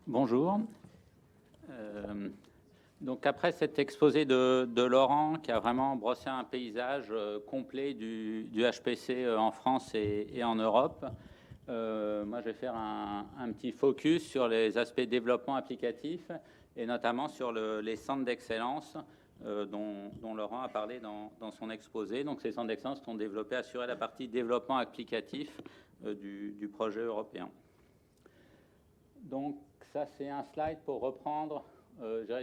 Bonjour. Donc après cet exposé de Laurent qui a vraiment brossé un paysage complet du HPC en France et en Europe, moi je vais faire un petit focus sur les aspects développement applicatif et notamment sur les centres d'excellence dont Laurent a parlé dans son exposé. Donc ces centres d'excellence sont développés, assurer la partie développement applicatif du projet européen. Donc ça, c'est un slide pour reprendre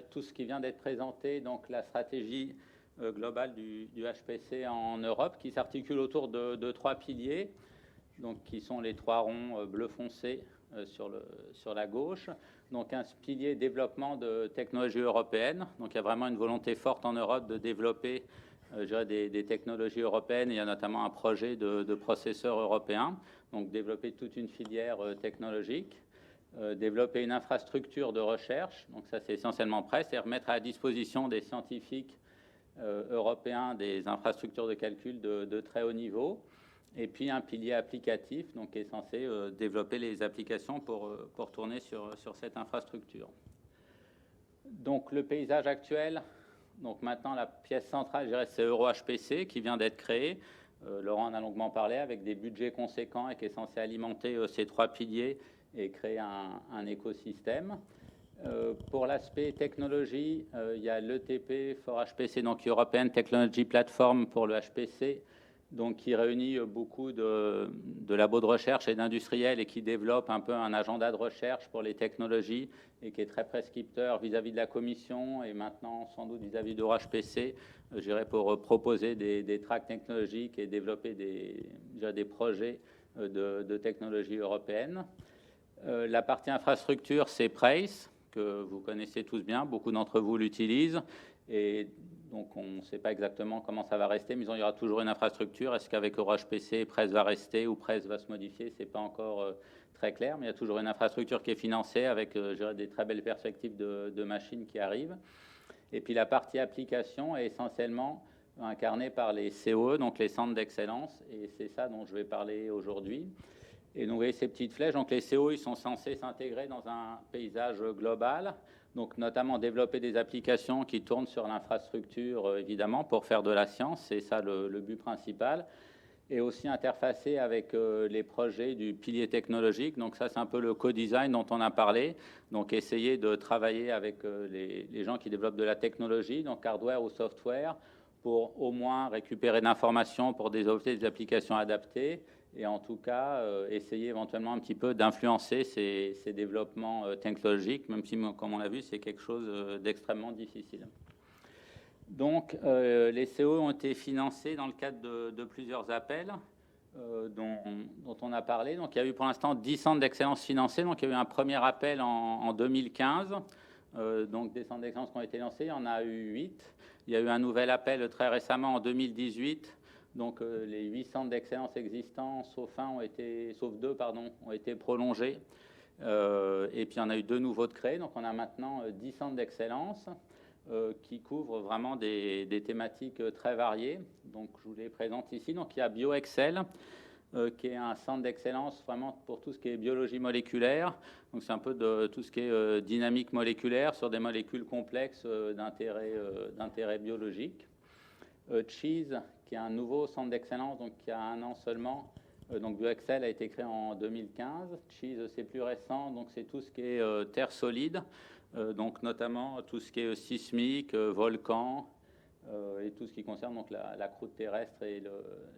tout ce qui vient d'être présenté, donc la stratégie globale du HPC en Europe, qui s'articule autour de trois piliers, donc qui sont les trois ronds bleu foncé sur la gauche. Donc un pilier développement de technologies européennes. Donc il y a vraiment une volonté forte en Europe de développer des technologies européennes. Il y a notamment un projet de processeurs européens, donc développer toute une filière technologique. Développer une infrastructure de recherche, donc ça c'est essentiellement prêt, c'est remettre à disposition des scientifiques européens des infrastructures de calcul de très haut niveau, et puis un pilier applicatif, donc qui est censé développer les applications pour tourner sur cette infrastructure. Donc le paysage actuel, donc maintenant la pièce centrale, je dirais, c'est EuroHPC qui vient d'être créé. Laurent en a longuement parlé, avec des budgets conséquents et qui est censé alimenter ces trois piliers et créer un écosystème. Pour l'aspect technologie, il y a l'ETP for HPC, donc European Technology Platform pour le HPC, donc qui réunit beaucoup de labos de recherche et d'industriels et qui développe un peu un agenda de recherche pour les technologies et qui est très prescripteur vis-à-vis de la Commission et maintenant sans doute vis-à-vis d'EuroHPC, je dirais, pour proposer des tracks technologiques et développer des projets de technologie européenne. La partie infrastructure, c'est Prace, que vous connaissez tous bien, beaucoup d'entre vous l'utilisent, et donc on ne sait pas exactement comment ça va rester, mais il y aura toujours une infrastructure. Est-ce qu'avec EuroHPC, Prace va rester ou Prace va se modifier? Ce n'est pas encore très clair, mais il y a toujours une infrastructure qui est financée avec des très belles perspectives de machines qui arrivent. Et puis la partie application est essentiellement incarnée par les COE, donc les centres d'excellence, et c'est ça dont je vais parler aujourd'hui. Et donc, vous voyez ces petites flèches. Donc, les CO, ils sont censés s'intégrer dans un paysage global. Donc, notamment développer des applications qui tournent sur l'infrastructure, évidemment, pour faire de la science. C'est ça le but principal. Et aussi interfacer avec les projets du pilier technologique. Donc, ça, c'est un peu le co-design dont on a parlé. Donc, essayer de travailler avec les gens qui développent de la technologie, donc hardware ou software, pour au moins récupérer de l'information pour développer des applications adaptées. Et en tout cas, essayer éventuellement un petit peu d'influencer ces développements technologiques, même si, comme on l'a vu, c'est quelque chose d'extrêmement difficile. Donc, les CO ont été financés dans le cadre de plusieurs appels dont on a parlé. Donc, il y a eu pour l'instant 10 centres d'excellence financés. Donc, il y a eu un premier appel en 2015. Donc, des centres d'excellence qui ont été lancés, il y en a eu 8. Il y a eu un nouvel appel très récemment en 2018. Donc les 8 centres d'excellence existants, sauf deux, ont été prolongés. Et puis il y en a eu 2 nouveaux de créés. Donc on a maintenant 10 centres d'excellence qui couvrent vraiment des thématiques très variées. Donc je vous les présente ici. Donc il y a BioExcel, qui est un centre d'excellence vraiment pour tout ce qui est biologie moléculaire. Donc c'est un peu de tout ce qui est dynamique moléculaire sur des molécules complexes d'intérêt biologique. Cheese, qui est un nouveau centre d'excellence, donc qui a 1 an seulement. Donc BioExcel a été créé en 2015. Cheese, c'est plus récent, donc c'est tout ce qui est terre solide, donc notamment tout ce qui est sismique, volcan, et tout ce qui concerne donc la croûte terrestre et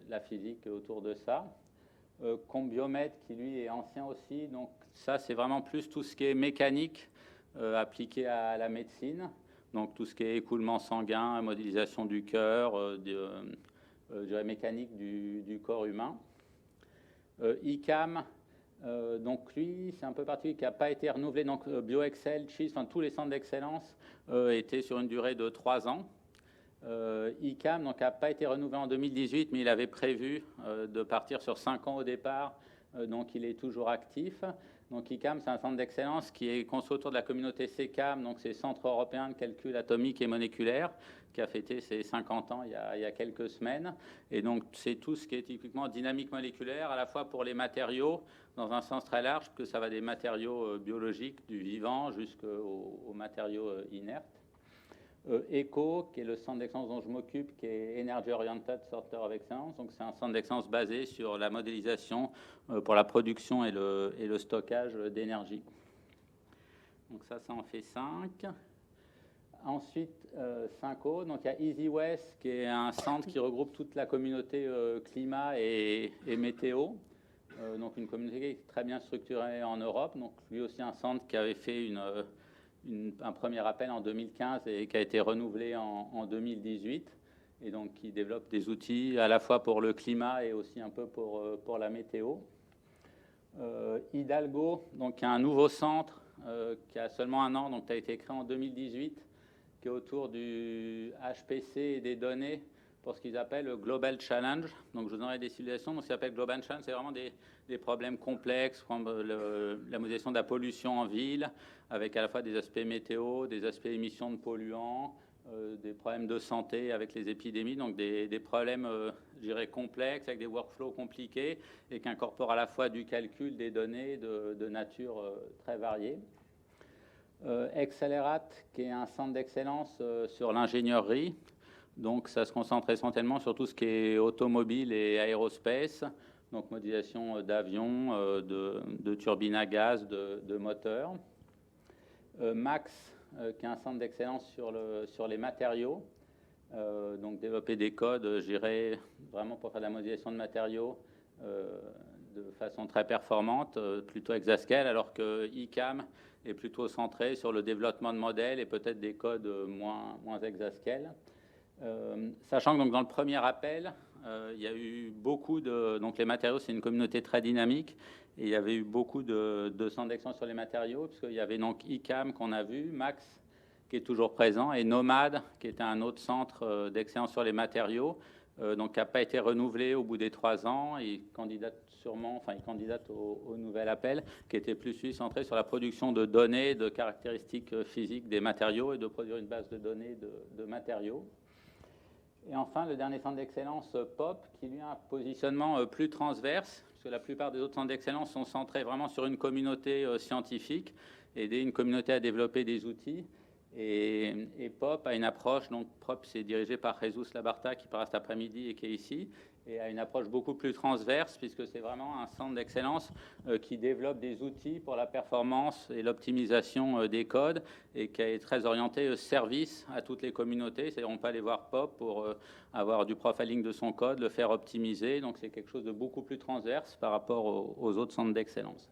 la physique autour de ça. Combiomed, qui lui est ancien aussi, donc ça c'est vraiment plus tout ce qui est mécanique appliqué à la médecine. Donc tout ce qui est écoulement sanguin, modélisation du cœur, mécanique du corps humain. ICAM, donc lui, c'est un peu particulier, qui n'a pas été renouvelé. Donc BioExcel, Cheese, enfin tous les centres d'excellence étaient sur une durée de 3 ans. ICAM donc n'a pas été renouvelé en 2018, mais il avait prévu de partir sur 5 ans au départ. Donc il est toujours actif. Donc ICAM, c'est un centre d'excellence qui est construit autour de la communauté CECAM, donc c'est Centre européen de calcul atomique et moléculaire, qui a fêté ses 50 ans il y a quelques semaines. Et donc c'est tout ce qui est typiquement dynamique moléculaire, à la fois pour les matériaux, dans un sens très large, que ça va des matériaux biologiques, du vivant, jusqu'aux matériaux inertes. ECHO, qui est le centre d'excellence dont je m'occupe, qui est Energy Oriented Center of Excellence. Donc, c'est un centre d'excellence basé sur la modélisation pour la production et le stockage d'énergie. Donc, ça en fait 5. Ensuite, 5O. Donc, il y a Easy West, qui est un centre qui regroupe toute la communauté climat et météo. Donc, une communauté très bien structurée en Europe. Donc, lui aussi, un centre qui avait fait un premier appel en 2015 et qui a été renouvelé en 2018, et donc qui développe des outils à la fois pour le climat et aussi un peu pour la météo. Hidalgo, donc qui a un nouveau centre qui a seulement 1 an, donc qui a été créé en 2018, qui est autour du HPC et des données pour ce qu'ils appellent le Global Challenge. Donc je vous donnerai des simulations. Donc ce qu'ils appellent Global Challenge, c'est vraiment des problèmes complexes, comme la modélisation de la pollution en ville, avec à la fois des aspects météo, des aspects émissions de polluants, des problèmes de santé avec les épidémies, donc des problèmes, je dirais, complexes, avec des workflows compliqués, et qui incorporent à la fois du calcul des données de nature très variée. Accelerate, qui est un centre d'excellence sur l'ingénierie. Donc, ça se concentre essentiellement sur tout ce qui est automobile et aérospace, donc modélisation d'avions, de turbines à gaz, de moteurs. Max, qui est un centre d'excellence sur les matériaux, donc développer des codes, je dirais, vraiment pour faire de la modélisation de matériaux de façon très performante, plutôt exascale, alors que ICAM est plutôt centré sur le développement de modèles et peut-être des codes moins exascales. Sachant que donc, dans le premier appel, il y a eu beaucoup de... Donc les matériaux, c'est une communauté très dynamique, et il y avait eu beaucoup de centres d'excellence sur les matériaux, puisqu'il y avait donc ICAM qu'on a vu, Max qui est toujours présent, et Nomad qui était un autre centre d'excellence sur les matériaux, donc qui n'a pas été renouvelé au bout des 3 ans. Il candidate au nouvel appel, qui était plus centré sur la production de données, de caractéristiques physiques des matériaux, et de produire une base de données de matériaux. Et enfin, le dernier centre d'excellence, POP, qui lui a un positionnement plus transverse, parce que la plupart des autres centres d'excellence sont centrés vraiment sur une communauté scientifique, aider une communauté à développer des outils. Et POP a une approche, donc POP c'est dirigé par Jesus Labarta, qui part cet après-midi et qui est ici, et a une approche beaucoup plus transverse, puisque c'est vraiment un centre d'excellence qui développe des outils pour la performance et l'optimisation des codes, et qui est très orienté service à toutes les communautés. C'est-à-dire on peut aller voir POP pour avoir du profiling de son code, le faire optimiser, donc c'est quelque chose de beaucoup plus transverse par rapport aux autres centres d'excellence.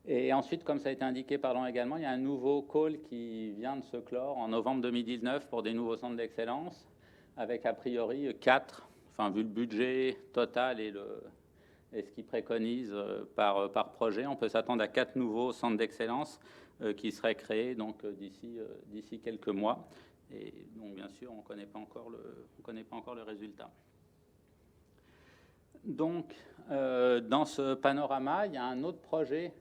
Et ensuite, comme ça a été indiqué par Laurent également, il y a un nouveau call qui vient de se clore en novembre 2019 pour des nouveaux centres d'excellence, avec a priori 4, enfin vu le budget total et ce qu'il préconise par projet, on peut s'attendre à 4 nouveaux centres d'excellence qui seraient créés donc d'ici quelques mois. Et donc bien sûr, on ne connaît pas encore le résultat. Donc dans ce panorama, il y a un autre projet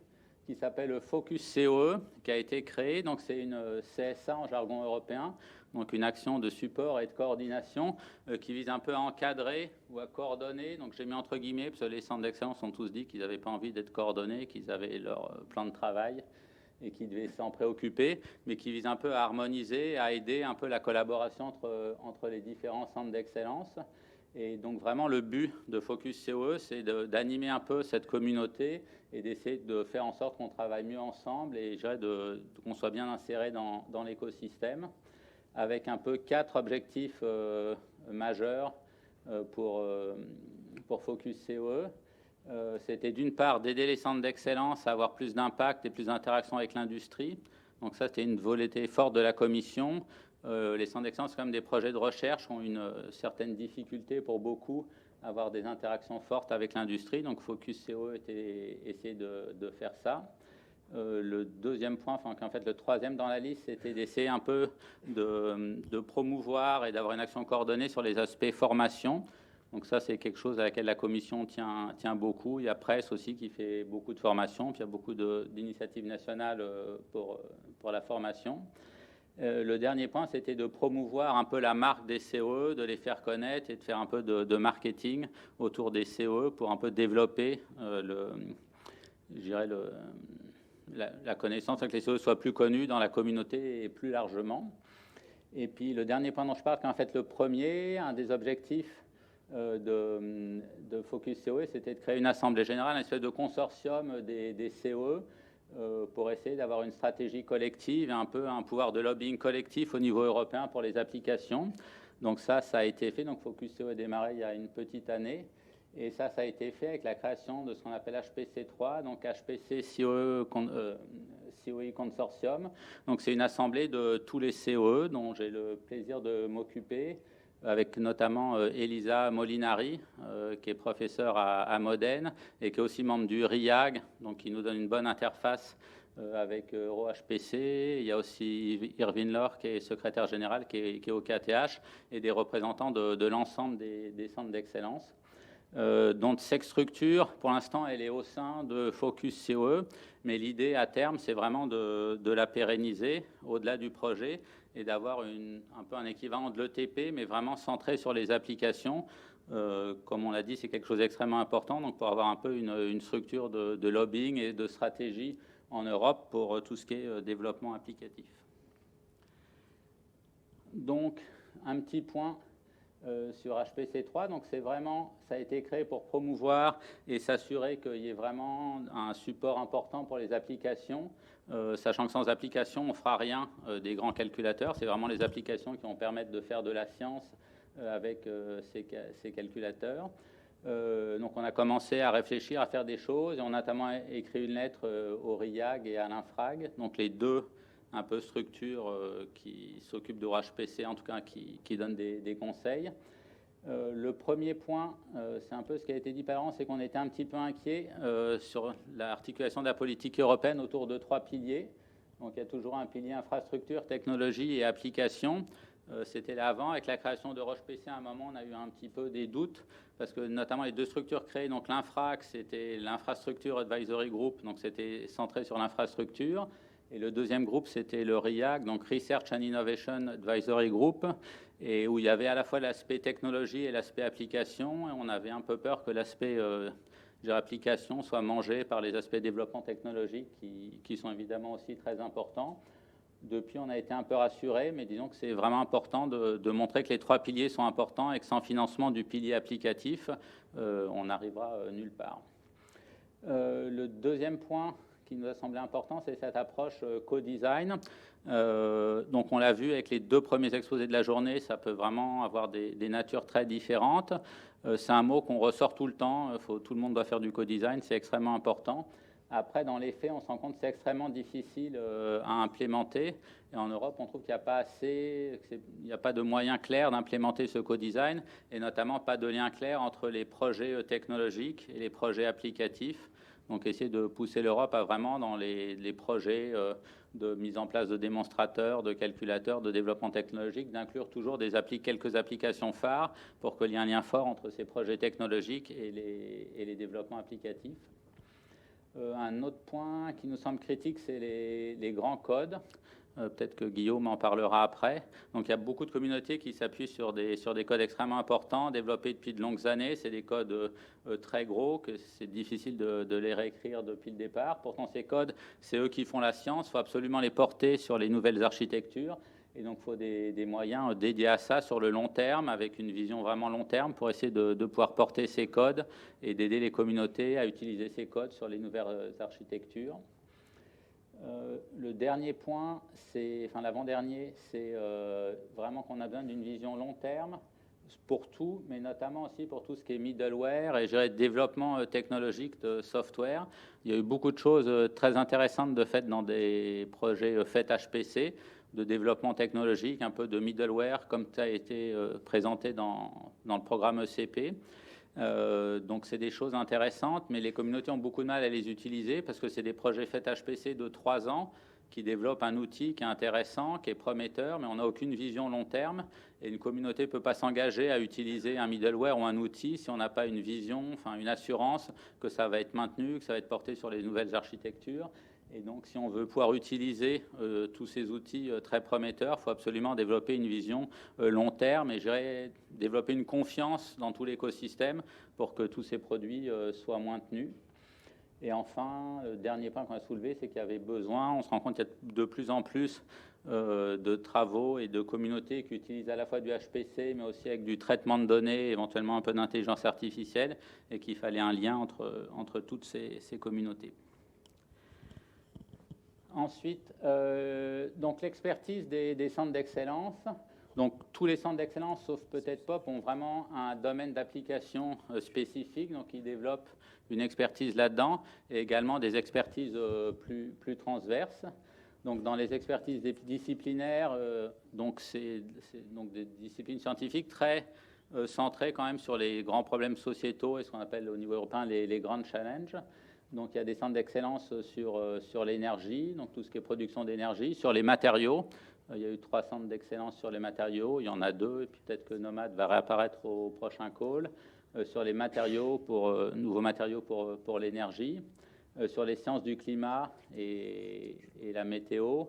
qui s'appelle Focus COE, qui a été créé. Donc c'est une CSA en jargon européen, donc une action de support et de coordination qui vise un peu à encadrer ou à coordonner. Donc j'ai mis entre guillemets, parce que les centres d'excellence ont tous dit qu'ils n'avaient pas envie d'être coordonnés, qu'ils avaient leur plan de travail et qu'ils devaient s'en préoccuper, mais qui vise un peu à harmoniser, à aider un peu la collaboration entre les différents centres d'excellence. Et donc vraiment le but de Focus COE, c'est d'animer un peu cette communauté et d'essayer de faire en sorte qu'on travaille mieux ensemble et qu'on soit bien inséré dans l'écosystème, avec un peu 4 objectifs majeurs pour Focus COE. C'était d'une part d'aider les centres d'excellence à avoir plus d'impact et plus d'interaction avec l'industrie. Donc ça, c'était une volonté forte de la Commission. Les centres d'excellence, comme des projets de recherche, ont une certaine difficulté pour beaucoup à avoir des interactions fortes avec l'industrie. Donc Focus CO était essayer de faire ça. Le deuxième point, en fait le troisième dans la liste, c'était d'essayer un peu de promouvoir et d'avoir une action coordonnée sur les aspects formation. Donc ça, c'est quelque chose à laquelle la Commission tient beaucoup. Il y a Presse aussi qui fait beaucoup de formations, puis il y a beaucoup d'initiatives nationales pour la formation. Le dernier point, c'était de promouvoir un peu la marque des COE, de les faire connaître et de faire un peu de marketing autour des COE pour un peu développer la connaissance, que les COE soient plus connus dans la communauté et plus largement. Et puis le dernier point dont je parle, qui est en fait le premier, un des objectifs de Focus COE, c'était de créer une assemblée générale, une espèce de consortium des COE pour essayer d'avoir une stratégie collective et un peu un pouvoir de lobbying collectif au niveau européen pour les applications. Donc ça a été fait. Donc Focus COE a démarré il y a une petite année. Et ça a été fait avec la création de ce qu'on appelle HPC3, donc HPC COE Consortium. Donc c'est une assemblée de tous les COE dont j'ai le plaisir de m'occuper, avec notamment Elisa Molinari, qui est professeure à Modène et qui est aussi membre du RIAG, donc qui nous donne une bonne interface avec EuroHPC. Il y a aussi Irvine Laure, qui est secrétaire général, qui est au KTH, et des représentants de l'ensemble des centres d'excellence. Donc cette structure, pour l'instant, elle est au sein de Focus COE, mais l'idée à terme, c'est vraiment de la pérenniser au-delà du projet et d'avoir un peu un équivalent de l'ETP, mais vraiment centré sur les applications. Comme on l'a dit, c'est quelque chose d'extrêmement important, donc pour avoir un peu une structure de lobbying et de stratégie en Europe pour tout ce qui est développement applicatif. Donc, un petit point sur HPC3, donc c'est vraiment, ça a été créé pour promouvoir et s'assurer qu'il y ait vraiment un support important pour les applications, sachant que sans applications, on ne fera rien des grands calculateurs. C'est vraiment les applications qui vont permettre de faire de la science avec ces calculateurs. Donc on a commencé à réfléchir, à faire des choses, et on a notamment écrit une lettre au RIAG et à l'Infrag, donc les deux un peu structure qui s'occupe de HPC, en tout cas qui donne des conseils. Le premier point, c'est un peu ce qui a été dit par an, c'est qu'on était un petit peu inquiet sur l'articulation de la politique européenne autour de 3 piliers. Donc il y a toujours un pilier infrastructure, technologie et application. C'était là avant. Avec la création de RochePC, à un moment, on a eu un petit peu des doutes, parce que notamment les deux structures créées, donc l'Infrac, c'était l'Infrastructure Advisory Group, donc c'était centré sur l'infrastructure. Et le deuxième groupe, c'était le RIAG, donc Research and Innovation Advisory Group, et où il y avait à la fois l'aspect technologie et l'aspect application. Et on avait un peu peur que l'aspect application soit mangé par les aspects développement technologique qui sont évidemment aussi très importants. Depuis, on a été un peu rassurés, mais disons que c'est vraiment important de montrer que les 3 piliers sont importants et que sans financement du pilier applicatif, on n'arrivera nulle part. Le deuxième point qui nous a semblé important, c'est cette approche co-design. Donc on l'a vu avec les 2 premiers exposés de la journée, ça peut vraiment avoir des natures très différentes. C'est un mot qu'on ressort tout le temps, tout le monde doit faire du co-design, c'est extrêmement important. Après, dans les faits, on se rend compte que c'est extrêmement difficile à implémenter. Et en Europe, on trouve qu'il n'y a pas assez, il n'y a pas de moyen clair d'implémenter ce co-design, et notamment pas de lien clair entre les projets technologiques et les projets applicatifs. Donc essayer de pousser l'Europe à vraiment dans les projets de mise en place de démonstrateurs, de calculateurs, de développement technologique, d'inclure toujours quelques applications phares pour qu'il y ait un lien fort entre ces projets technologiques et les développements applicatifs. Un autre point qui nous semble critique, c'est les grands codes. Peut-être que Guillaume en parlera après. Donc il y a beaucoup de communautés qui s'appuient sur des codes extrêmement importants, développés depuis de longues années. C'est des codes très gros, que c'est difficile de les réécrire depuis le départ. Pourtant, ces codes, c'est eux qui font la science. Il faut absolument les porter sur les nouvelles architectures. Et donc il faut des moyens dédiés à ça sur le long terme, avec une vision vraiment long terme, pour essayer de pouvoir porter ces codes et d'aider les communautés à utiliser ces codes sur les nouvelles architectures. Le dernier point, l'avant-dernier, c'est vraiment qu'on a besoin d'une vision long terme pour tout, mais notamment aussi pour tout ce qui est middleware et développement technologique de software. Il y a eu beaucoup de choses très intéressantes de fait dans des projets faits HPC, de développement technologique, un peu de middleware, comme ça a été présenté dans le programme ECP. Donc c'est des choses intéressantes, mais les communautés ont beaucoup de mal à les utiliser parce que c'est des projets faits HPC de 3 ans, qui développe un outil qui est intéressant, qui est prometteur, mais on n'a aucune vision long terme. Et une communauté ne peut pas s'engager à utiliser un middleware ou un outil si on n'a pas une vision, enfin une assurance que ça va être maintenu, que ça va être porté sur les nouvelles architectures. Et donc, si on veut pouvoir utiliser tous ces outils très prometteurs, il faut absolument développer une vision long terme et développer une confiance dans tout l'écosystème pour que tous ces produits soient maintenus. Et enfin, le dernier point qu'on a soulevé, c'est qu'il y avait besoin, on se rend compte qu'il y a de plus en plus de travaux et de communautés qui utilisent à la fois du HPC, mais aussi avec du traitement de données, éventuellement un peu d'intelligence artificielle, et qu'il fallait un lien entre toutes ces communautés. Ensuite, donc l'expertise des centres d'excellence. Donc tous les centres d'excellence, sauf peut-être POP, ont vraiment un domaine d'application spécifique. Donc ils développent une expertise là-dedans et également des expertises plus transverses. Donc dans les expertises disciplinaires, donc c'est donc des disciplines scientifiques très centrées quand même sur les grands problèmes sociétaux et ce qu'on appelle au niveau européen les grands challenges. Donc il y a des centres d'excellence sur l'énergie, donc tout ce qui est production d'énergie, sur les matériaux. Il y a eu 3 centres d'excellence sur les matériaux, il y en a 2, et puis peut-être que Nomad va réapparaître au prochain call. Sur les matériaux, nouveaux matériaux pour l'énergie. Sur les sciences du climat et la météo,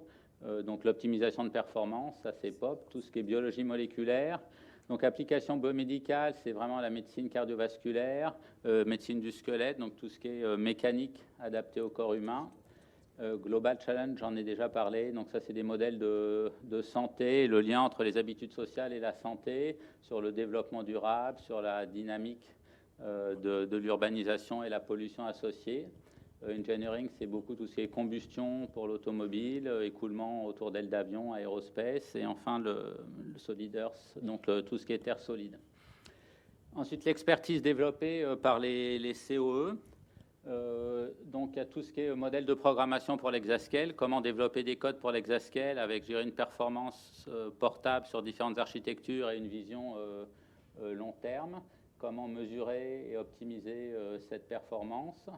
donc l'optimisation de performance, ça c'est POP. Tout ce qui est biologie moléculaire. Donc, application biomédicale, c'est vraiment la médecine cardiovasculaire, médecine du squelette, donc tout ce qui est mécanique adapté au corps humain. Global Challenge, j'en ai déjà parlé. Donc, ça, c'est des modèles de santé, le lien entre les habitudes sociales et la santé, sur le développement durable, sur la dynamique de l'urbanisation et la pollution associée. Engineering, c'est beaucoup tout ce qui est combustion pour l'automobile, écoulement autour d'ailes d'avion, aérospace, et enfin le Soliders, donc tout ce qui est terre solide. Ensuite, l'expertise développée par les COE. Donc, il y a tout ce qui est modèle de programmation pour l'hexascale, comment développer des codes pour l'hexascale avec une performance portable sur différentes architectures et une vision long terme, comment mesurer et optimiser cette performance.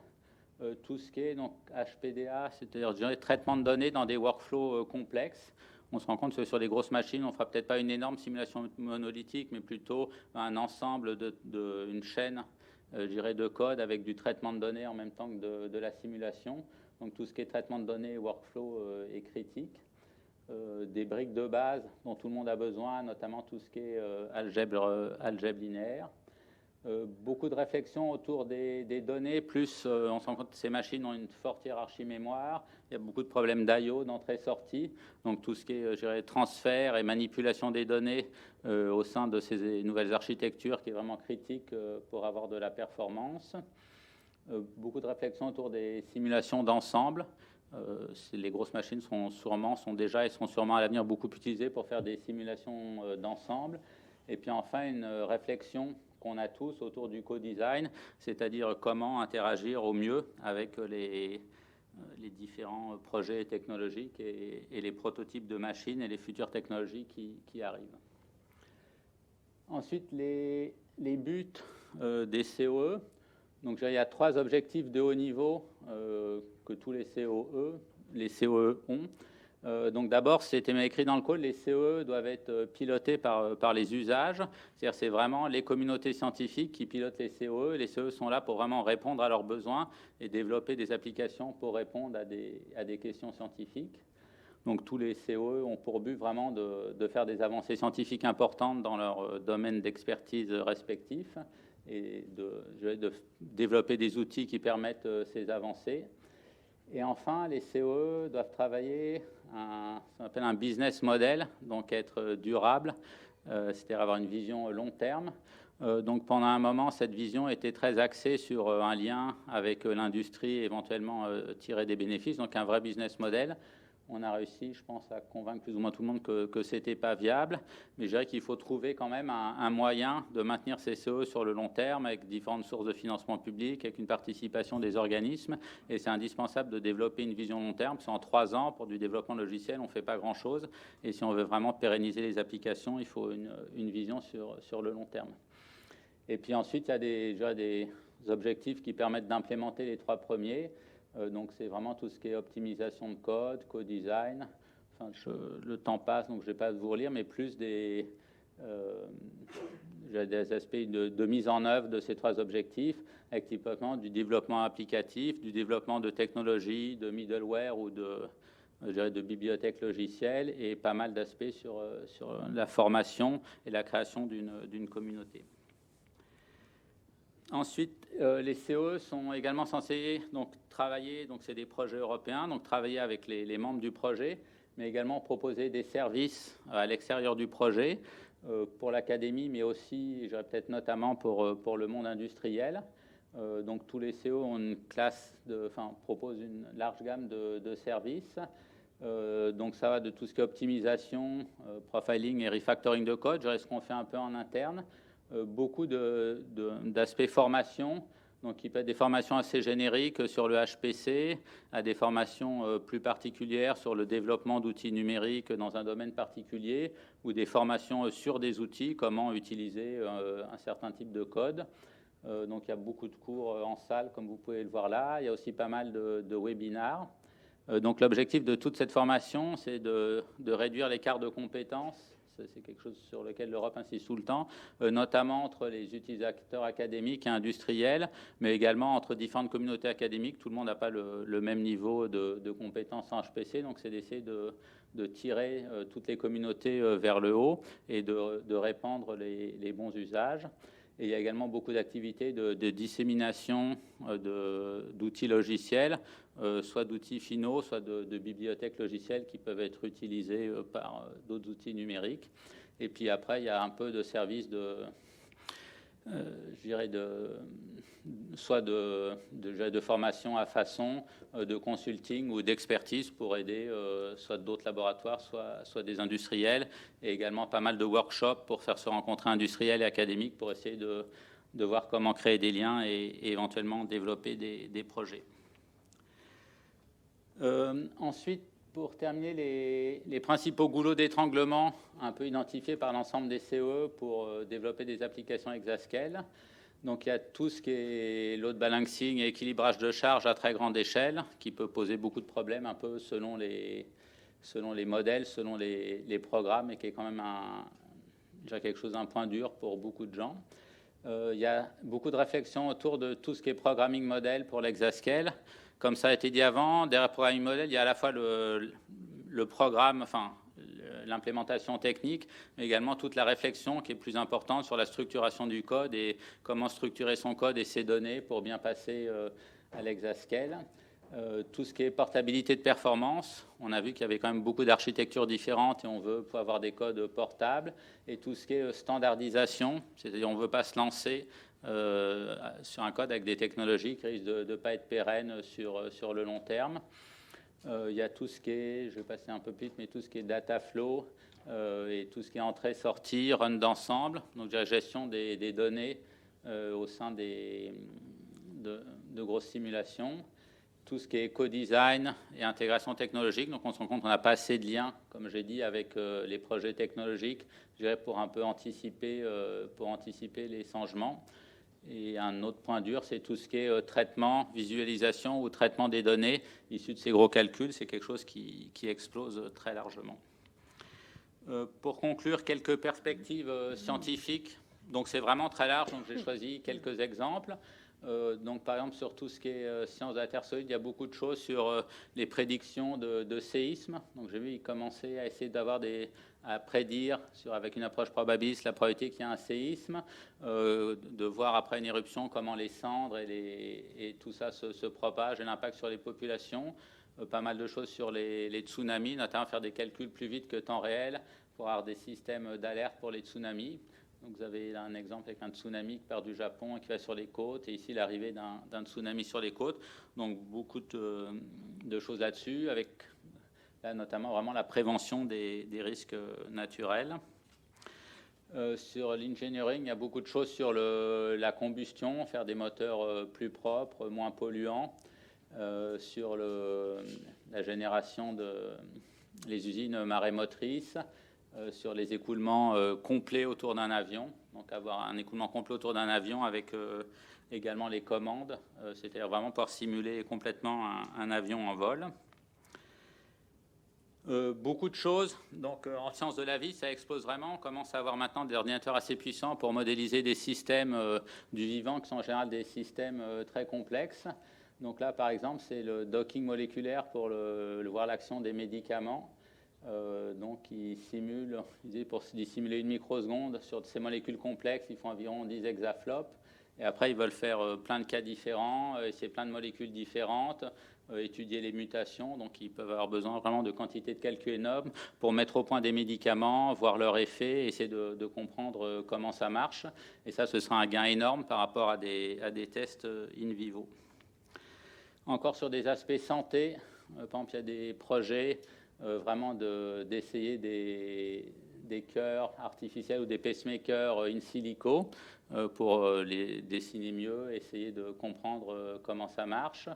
Tout ce qui est donc HPDA, c'est-à-dire traitement de données dans des workflows complexes. On se rend compte que sur des grosses machines, on ne fera peut-être pas une énorme simulation monolithique, mais plutôt un ensemble une chaîne, de code avec du traitement de données en même temps que de la simulation. Donc tout ce qui est traitement de données et workflow est critique. Des briques de base dont tout le monde a besoin, notamment tout ce qui est algèbre linéaire. Beaucoup de réflexions autour des données, plus on se rend compte que ces machines ont une forte hiérarchie mémoire, il y a beaucoup de problèmes d'IO, d'entrée-sortie, donc tout ce qui est transfert et manipulation des données au sein de ces nouvelles architectures qui est vraiment critique pour avoir de la performance. Beaucoup de réflexions autour des simulations d'ensemble. Les grosses machines sont déjà et seront sûrement à l'avenir beaucoup utilisées pour faire des simulations d'ensemble. Et puis enfin, une réflexion qu'on a tous autour du co-design, c'est-à-dire comment interagir au mieux avec les différents projets technologiques et les prototypes de machines et les futures technologies qui arrivent. Ensuite, les buts des COE. Donc, il y a 3 objectifs de haut niveau que tous les COE ont. Donc d'abord, c'était écrit dans le code, les COE doivent être pilotés par les usages. C'est-à-dire c'est vraiment les communautés scientifiques qui pilotent les COE. Les COE sont là pour vraiment répondre à leurs besoins et développer des applications pour répondre à des questions scientifiques. Donc tous les COE ont pour but vraiment de faire des avancées scientifiques importantes dans leur domaine d'expertise respectif et de développer des outils qui permettent ces avancées. Et enfin, les COE doivent travailler ce qu'on appelle un business model, donc être durable, c'est-à-dire avoir une vision long terme. Donc pendant un moment, cette vision était très axée sur un lien avec l'industrie, éventuellement tirer des bénéfices, donc un vrai business model. On a réussi, je pense, à convaincre plus ou moins tout le monde que ce n'était pas viable. Mais je dirais qu'il faut trouver quand même un moyen de maintenir ces COE sur le long terme avec différentes sources de financement public, avec une participation des organismes. Et c'est indispensable de développer une vision long terme, parce qu'en 3 ans, pour du développement logiciel, on ne fait pas grand-chose. Et si on veut vraiment pérenniser les applications, il faut une vision sur le long terme. Et puis ensuite, il y a des objectifs qui permettent d'implémenter les 3 premiers. Donc c'est vraiment tout ce qui est optimisation de code, co-design. Enfin, le temps passe, donc je ne vais pas vous relire, mais plus des aspects de mise en œuvre de ces 3 objectifs, avec typiquement du développement applicatif, du développement de technologies, de middleware ou de bibliothèques logicielles, et pas mal d'aspects sur la formation et la création d'une communauté. Ensuite, les CE sont également censés donc travailler, donc c'est des projets européens, donc travailler avec les membres du projet, mais également proposer des services à l'extérieur du projet pour l'académie, mais aussi, je dirais peut-être notamment pour le monde industriel. Donc tous les CO ont une classe, proposent une large gamme de services. Donc ça va de tout ce qui est optimisation, profiling et refactoring de code, je dirais ce qu'on fait un peu en interne. Beaucoup d'aspects formation, donc il peut être des formations assez génériques sur le HPC, à des formations plus particulières sur le développement d'outils numériques dans un domaine particulier, ou des formations sur des outils, comment utiliser un certain type de code. Donc il y a beaucoup de cours en salle, comme vous pouvez le voir là. Il y a aussi pas mal de webinars. Donc l'objectif de toute cette formation, c'est de réduire l'écart de compétences. C'est quelque chose sur lequel l'Europe insiste tout le temps, notamment entre les utilisateurs académiques et industriels, mais également entre différentes communautés académiques. Tout le monde n'a pas le même niveau de compétences en HPC, donc c'est d'essayer de tirer toutes les communautés vers le haut et de répandre les bons usages. Et il y a également beaucoup d'activités de dissémination d'outils logiciels, soit d'outils finaux, soit de bibliothèques logicielles qui peuvent être utilisées par d'autres outils numériques. Et puis après, il y a un peu de services je dirais soit de formation à façon, de consulting ou d'expertise pour aider soit d'autres laboratoires, soit des industriels, et également pas mal de workshops pour faire se rencontrer industriels et académiques pour essayer de voir comment créer des liens et éventuellement développer des projets. Ensuite, pour terminer, les principaux goulots d'étranglement un peu identifiés par l'ensemble des CE pour développer des applications exascale. Donc il y a tout ce qui est load balancing et équilibrage de charge à très grande échelle, qui peut poser beaucoup de problèmes un peu selon les modèles, selon les programmes, et qui est quand même quelque chose d'un point dur pour beaucoup de gens. Il y a beaucoup de réflexions autour de tout ce qui est programming model pour l'exascale. Comme ça a été dit avant, derrière le programming model, il y a à la fois le programme, l'implémentation technique, mais également toute la réflexion qui est plus importante sur la structuration du code et comment structurer son code et ses données pour bien passer à l'exascale. Tout ce qui est portabilité de performance, on a vu qu'il y avait quand même beaucoup d'architectures différentes et on veut pouvoir avoir des codes portables. Et tout ce qui est standardisation, c'est-à-dire on ne veut pas se lancer sur un code avec des technologies qui risquent de ne pas être pérennes sur le long terme. Il y a tout ce qui est, je vais passer un peu plus vite, mais tout ce qui est data flow et tout ce qui est entrée-sortie, run d'ensemble, donc la gestion des données au sein de grosses simulations. Tout ce qui est co-design et intégration technologique. Donc on se rend compte qu'on n'a pas assez de liens, comme j'ai dit, avec les projets technologiques, je dirais, pour un peu anticiper les changements. Et un autre point dur, c'est tout ce qui est traitement, visualisation ou traitement des données issues de ces gros calculs. C'est quelque chose qui explose très largement. Pour conclure, quelques perspectives scientifiques. Donc c'est vraiment très large, donc j'ai choisi quelques exemples. Donc par exemple sur tout ce qui est sciences de la Terre solide, il y a beaucoup de choses sur les prédictions de séismes. Donc j'ai vu commencer à essayer à prédire avec une approche probabiliste la probabilité qu'il y ait un séisme, de voir après une éruption comment les cendres et tout ça se propage et l'impact sur les populations. Pas mal de choses sur les tsunamis, notamment faire des calculs plus vite que temps réel pour avoir des systèmes d'alerte pour les tsunamis. Donc vous avez là un exemple avec un tsunami qui part du Japon et qui va sur les côtes, et ici l'arrivée d'un tsunami sur les côtes. Donc beaucoup de choses là-dessus, avec là, notamment vraiment la prévention des risques naturels. Sur l'engineering, il y a beaucoup de choses sur la combustion, faire des moteurs plus propres, moins polluants. Sur la génération les usines marémotrices. Sur les écoulements complets autour d'un avion. Donc avoir un écoulement complet autour d'un avion avec également les commandes, c'est-à-dire vraiment pouvoir simuler complètement un avion en vol. Beaucoup de choses. Donc, en sciences de la vie, ça explose vraiment. On commence à avoir maintenant des ordinateurs assez puissants pour modéliser des systèmes du vivant qui sont en général des systèmes très complexes. Donc là, par exemple, c'est le docking moléculaire pour voir l'action des médicaments. Donc, ils simulent, pour simuler une microseconde sur ces molécules complexes, ils font environ 10 hexaflops. Et après, ils veulent faire plein de cas différents, essayer plein de molécules différentes, étudier les mutations. Donc, ils peuvent avoir besoin vraiment de quantités de calculs énormes pour mettre au point des médicaments, voir leur effet, essayer de comprendre comment ça marche. Et ça, ce sera un gain énorme par rapport à des tests in vivo. Encore sur des aspects santé, par exemple, il y a des projets vraiment d'essayer des cœurs artificiels ou des pacemakers in silico pour les dessiner mieux, essayer de comprendre comment ça marche.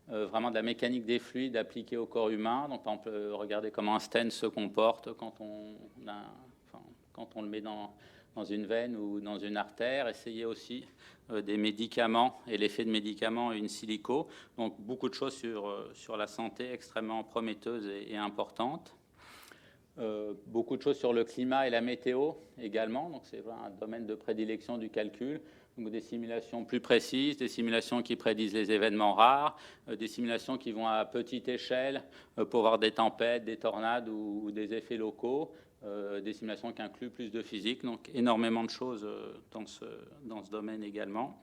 Vraiment de la mécanique des fluides appliquée au corps humain. Donc, on peut regarder comment un stent se comporte quand on le met dans une veine ou dans une artère. Essayer aussi des médicaments et l'effet de médicaments in silico. Donc, beaucoup de choses sur la santé extrêmement prometteuses et importantes. Beaucoup de choses sur le climat et la météo également. Donc, c'est un domaine de prédilection du calcul. Donc, des simulations plus précises, des simulations qui prédisent les événements rares, des simulations qui vont à petite échelle pour voir des tempêtes, des tornades ou des effets locaux, des simulations qui incluent plus de physique. Donc, énormément de choses dans ce domaine également.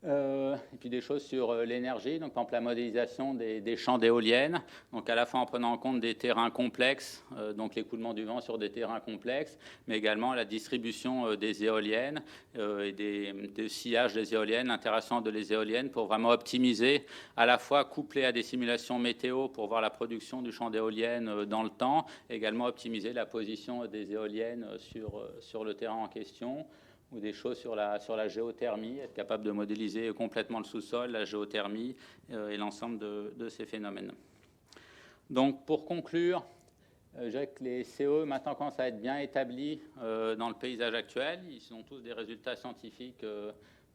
Et puis des choses sur l'énergie, donc par exemple la modélisation des champs d'éoliennes, donc à la fois en prenant en compte des terrains complexes, donc l'écoulement du vent sur des terrains complexes, mais également la distribution des éoliennes et des sillages des éoliennes, l'interaction de les éoliennes pour vraiment optimiser, à la fois couplé à des simulations météo pour voir la production du champ d'éoliennes dans le temps, également optimiser la position des éoliennes sur le terrain en question, ou des choses sur la géothermie, être capable de modéliser complètement le sous-sol, la géothermie et l'ensemble de ces phénomènes. Donc, pour conclure, je dirais que les CE maintenant commencent à être bien établis dans le paysage actuel. Ils ont tous des résultats scientifiques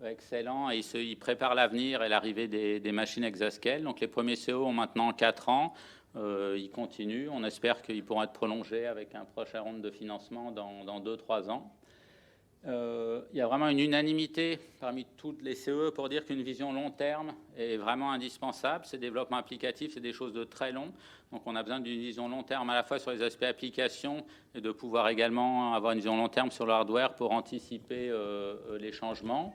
excellents et ils préparent l'avenir et l'arrivée des machines exascale. Donc, les premiers CO ont maintenant 4 ans. Ils continuent. On espère qu'ils pourront être prolongés avec un prochain round de financement dans 2-3 ans. Il y a vraiment une unanimité parmi toutes les CE pour dire qu'une vision long terme est vraiment indispensable. Ces développements applicatifs, c'est des choses de très long. Donc, on a besoin d'une vision long terme à la fois sur les aspects applications et de pouvoir également avoir une vision long terme sur le hardware pour anticiper les changements.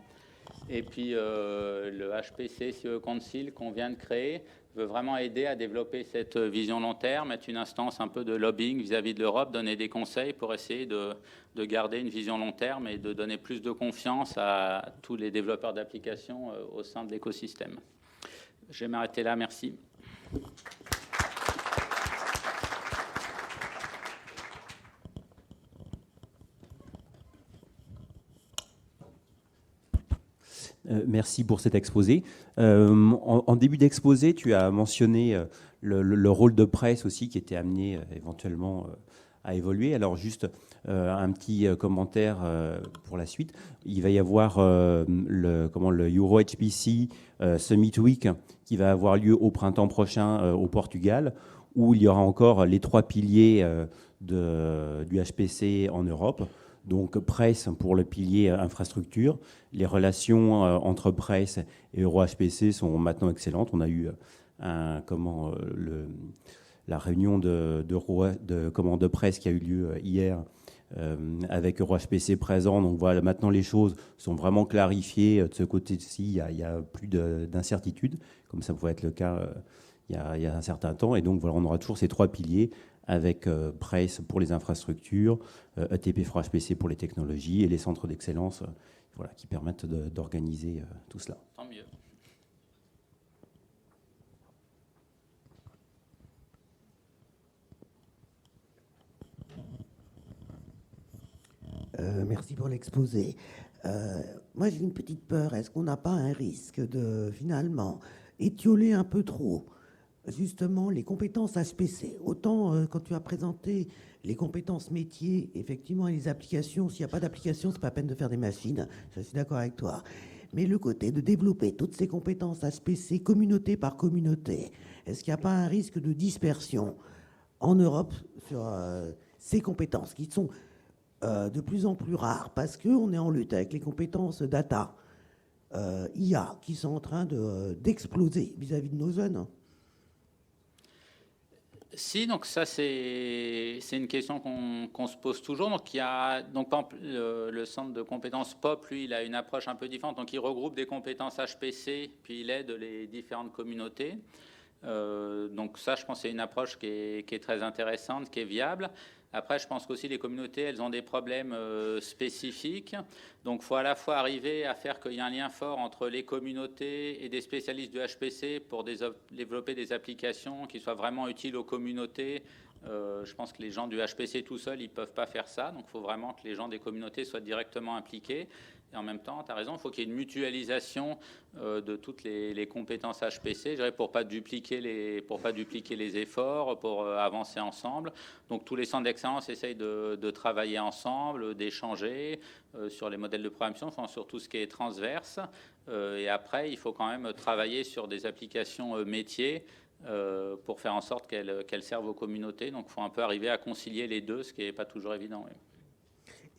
Et puis, le HPC CE Council qu'on vient de créer veut vraiment aider à développer cette vision long terme, être une instance un peu de lobbying vis-à-vis de l'Europe, donner des conseils pour essayer de garder une vision long terme et de donner plus de confiance à tous les développeurs d'applications au sein de l'écosystème. Je vais m'arrêter là, merci. Merci pour cet exposé. En début d'exposé, tu as mentionné le rôle de presse aussi qui était amené éventuellement à évoluer. Alors juste un petit commentaire pour la suite. Il va y avoir le Euro HPC Summit Week qui va avoir lieu au printemps prochain au Portugal, où il y aura encore les 3 piliers du HPC en Europe. Donc presse pour le pilier infrastructure. Les relations entre presse et EuroHPC sont maintenant excellentes. On a eu la réunion de presse qui a eu lieu hier avec EuroHPC présent. Donc voilà, maintenant les choses sont vraiment clarifiées. De ce côté-ci, il n'y a plus d'incertitude, comme ça pouvait être le cas il y a un certain temps. Et donc voilà, on aura toujours ces 3 piliers avec presse pour les infrastructures, ETP for HPC pour les technologies et les centres d'excellence voilà, qui permettent d'organiser tout cela. Tant mieux. Merci pour l'exposé. Moi, j'ai une petite peur. Est-ce qu'on n'a pas un risque de, finalement, étioler un peu trop justement les compétences HPC? Autant quand tu as présenté les compétences métiers, effectivement, et les applications, s'il n'y a pas d'application, c'est pas la peine de faire des machines. Je suis d'accord avec toi. Mais le côté de développer toutes ces compétences HPC, communauté par communauté, est-ce qu'il n'y a pas un risque de dispersion en Europe sur ces compétences qui sont de plus en plus rares parce qu'on est en lutte avec les compétences data, IA, qui sont en train d'exploser vis-à-vis de nos jeunes? Si, donc ça c'est une question qu'on se pose toujours. Donc il y a donc par exemple, le centre de compétences POP, lui, il a une approche un peu différente. Donc il regroupe des compétences HPC, puis il aide les différentes communautés. Donc ça, je pense, c'est une approche qui est très intéressante, qui est viable. Après, je pense qu'aussi les communautés, elles ont des problèmes spécifiques. Donc, il faut à la fois arriver à faire qu'il y ait un lien fort entre les communautés et des spécialistes du HPC pour développer des applications qui soient vraiment utiles aux communautés. Je pense que les gens du HPC tout seuls, ils ne peuvent pas faire ça. Donc, il faut vraiment que les gens des communautés soient directement impliqués. Et en même temps, tu as raison, il faut qu'il y ait une mutualisation de toutes les compétences HPC, je dirais, pour ne pas dupliquer les efforts, pour avancer ensemble. Donc tous les centres d'excellence essayent de travailler ensemble, d'échanger sur les modèles de programmation, enfin, sur tout ce qui est transverse. Et après, il faut quand même travailler sur des applications métiers pour faire en sorte qu'elles servent aux communautés. Donc il faut un peu arriver à concilier les deux, ce qui n'est pas toujours évident. Oui.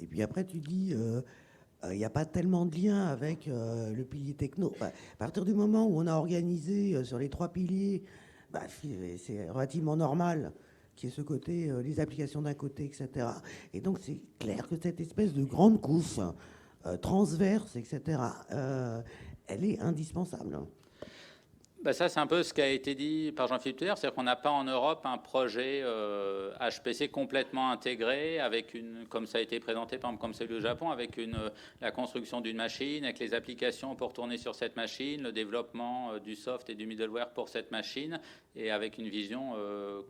Et puis après, tu dis... il n'y a pas tellement de lien avec le pilier techno. À partir du moment où on a organisé sur les 3 piliers, c'est relativement normal qu'il y ait ce côté, les applications d'un côté, etc. Et donc, c'est clair que cette espèce de grande couche transverse, etc., elle est indispensable. Ça, c'est un peu ce qui a été dit par Jean-Philippe Touer, c'est-à-dire qu'on n'a pas en Europe un projet HPC complètement intégré, avec comme ça a été présenté, par exemple, comme celui au Japon, avec la construction d'une machine, avec les applications pour tourner sur cette machine, le développement du soft et du middleware pour cette machine, et avec une vision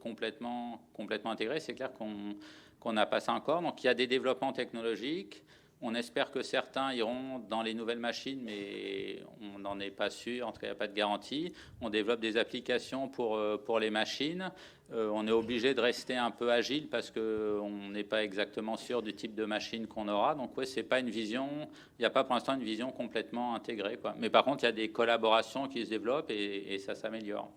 complètement intégrée. C'est clair qu'on n'a pas ça encore. Donc, il y a des développements technologiques. On espère que certains iront dans les nouvelles machines, mais on n'en est pas sûr. En tout cas, il n'y a pas de garantie. On développe des applications pour les machines. On est obligé de rester un peu agile parce qu'on n'est pas exactement sûr du type de machine qu'on aura. Donc, ouais, c'est pas une vision. Il n'y a pas pour l'instant une vision complètement intégrée, quoi. Mais par contre, il y a des collaborations qui se développent et ça s'améliore.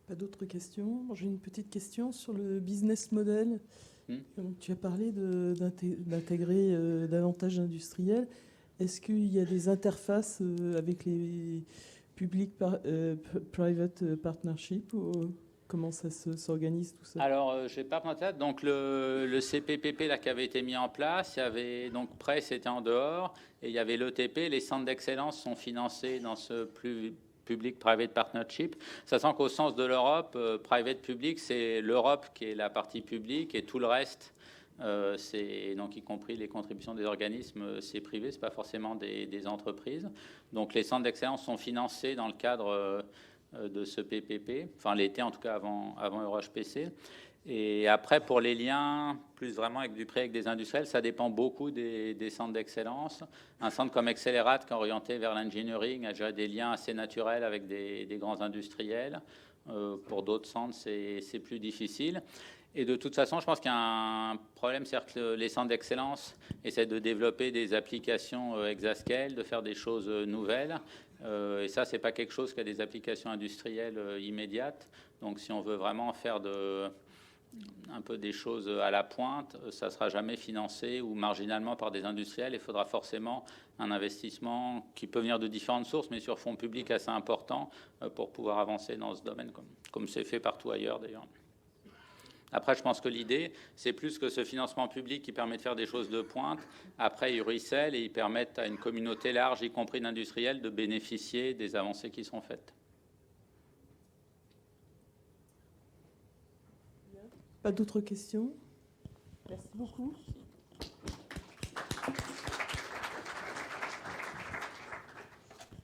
Pas d'autres questions? J'ai une petite question sur le business model. Tu as parlé d'intégrer davantage d'industriels. Est-ce qu'il y a des interfaces avec les public-private partnerships ou comment ça s'organise tout ça? Alors, je n'ai pas pensé à ça. Donc, le CPPP là, qui avait été mis en place, il y avait donc Presse était en dehors et il y avait l'ETP. Les centres d'excellence sont financés dans ce public-private partnership, sachant qu'au sens de l'Europe, private-public, c'est l'Europe qui est la partie publique et tout le reste, c'est donc y compris les contributions des organismes, c'est privé, c'est pas forcément des entreprises. Donc les centres d'excellence sont financés dans le cadre de ce PPP, enfin l'été en tout cas avant EuroHPC. Et après, pour les liens, plus vraiment avec du prix avec des industriels, ça dépend beaucoup des centres d'excellence. Un centre comme Accelerate, qui est orienté vers l'engineering, a déjà des liens assez naturels avec des grands industriels. Pour d'autres centres, c'est plus difficile. Et de toute façon, je pense qu'il y a un problème, c'est que les centres d'excellence essaient de développer des applications exascale, de faire des choses nouvelles. Et ça, c'est pas quelque chose qui a des applications industrielles immédiates. Donc, si on veut vraiment faire un peu des choses à la pointe, ça ne sera jamais financé ou marginalement par des industriels. Il faudra forcément un investissement qui peut venir de différentes sources, mais sur fonds publics assez important pour pouvoir avancer dans ce domaine, comme c'est fait partout ailleurs d'ailleurs. Après, je pense que l'idée, c'est plus que ce financement public qui permet de faire des choses de pointe. Après, il ruisselle et ils permettent à une communauté large, y compris d'industriels, de bénéficier des avancées qui sont faites. Pas d'autres questions? Merci beaucoup.